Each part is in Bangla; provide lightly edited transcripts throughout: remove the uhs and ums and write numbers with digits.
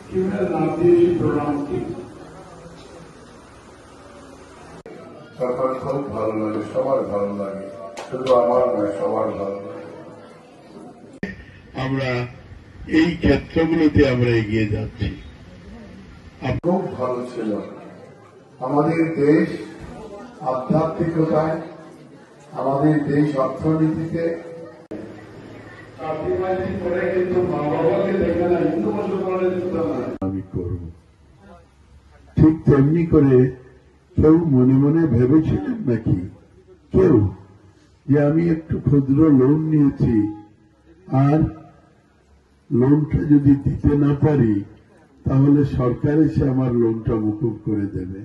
नाम दिए प्रोग्राम की সরকার খুব ভালো লাগে, সবার ভালো লাগে, শুধু আমার নয়, সবার ভালো লাগে। আমরা এই ক্ষেত্রগুলোতে আমরা এগিয়ে যাচ্ছি। খুব ভালো ছিল আমাদের দেশ আধ্যাত্মিকতায়, আমাদের দেশ অর্থনীতিতে। কিন্তু মা বাবাকে দেখে না, হিন্দু মুসলমানের আমি করব ঠিক তেমনি করে কেউ মনে মনে ভেবেছিলেন নাকি কেউ যে আমি একটু ক্ষুদ্র লোন নিয়েছি আর লোনটা যদি দিতে না পারি তাহলে সরকার এসে আমার লোনটা মুকুব করে দেবে?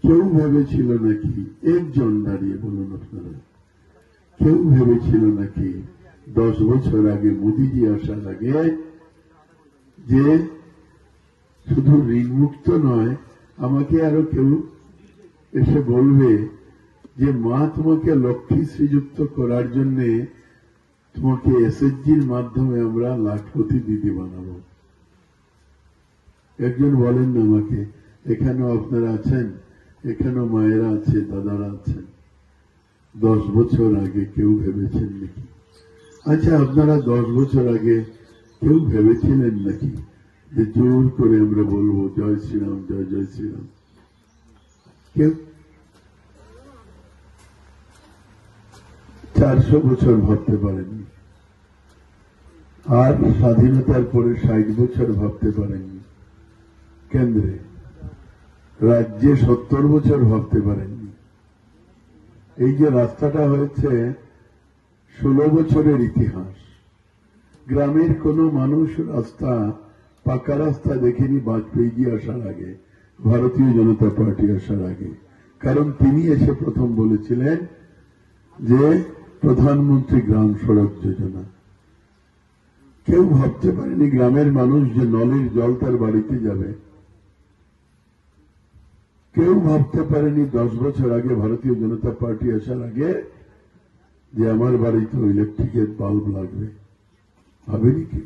কেউ ভেবেছিল নাকি? একজন দাঁড়িয়ে বলুন আপনারা, কেউ ভেবেছিল নাকি 10 বছর আগে মোদীজি আসার আগে যে শুধু ঋণমুক্ত নয়, আমাকে আরো কেউ এসে বলবে যে মা তোমাকে লক্ষ্মী শ্রীযুক্ত করার জন্য তোমাকে এসএসজির মাধ্যমে আমরা লাখপতি দিদি বানাবো? একজন বলেন না আমাকে। এখানেও আপনারা আছেন, এখানেও মায়েরা আছে, দাদারা আছেন। 10 বছর আগে কেউ ভেবেছেন নাকি? আচ্ছা, আপনারা 10 বছর আগে কেউ ভেবেছিলেন নাকি যে জোর করে আমরা বলবো জয় শ্রীরাম, জয় জয় শ্রীরাম? কেউ? 400 বছর ভাবতে পারেননি, আর স্বাধীনতার পরে 60 বছর ভাবতে পারেননি, কেন্দ্রে রাজ্যে 70 বছর ভাবতে পারেননি। এই যে রাস্তাটা হয়েছে 16 বছরের ইতিহাস। গ্রামের কোনো মানুষ রাস্তা, পাকা রাস্তা দেখেনি বাজপেয়ীজি আসার আগে, ভারতীয় জনতা পার্টি আসার আগে। কারণ তিনি এসে প্রথম বলেছিলেন যে প্রধানমন্ত্রী গ্রাম সড়ক যোজনা। কেউ ভাবতে পারেনি গ্রামের মানুষ যে নলের জল তার বাড়িতে যাবে। কেউ ভাবতে পারেনি 10 বছর আগে ভারতীয় জনতা পার্টি আসার আগে যে আমার বাড়িতে ইলেকট্রিকের বাল্ব লাগবে। ভাবেনি কি?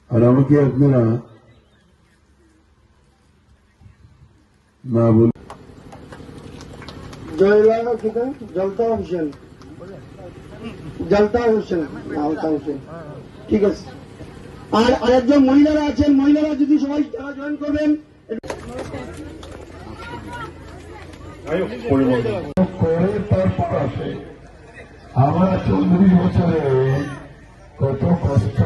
আর আমাকে আপনারা না বল জলতা হোসেন, জলতা হোসেন, হোসেন, ঠিক আছে। আর আরেকজন মহিলারা আছেন, মহিলারা যদি সবাই তারা জয়েন করবেন। আমরা 40 বছরে কত কষ্ট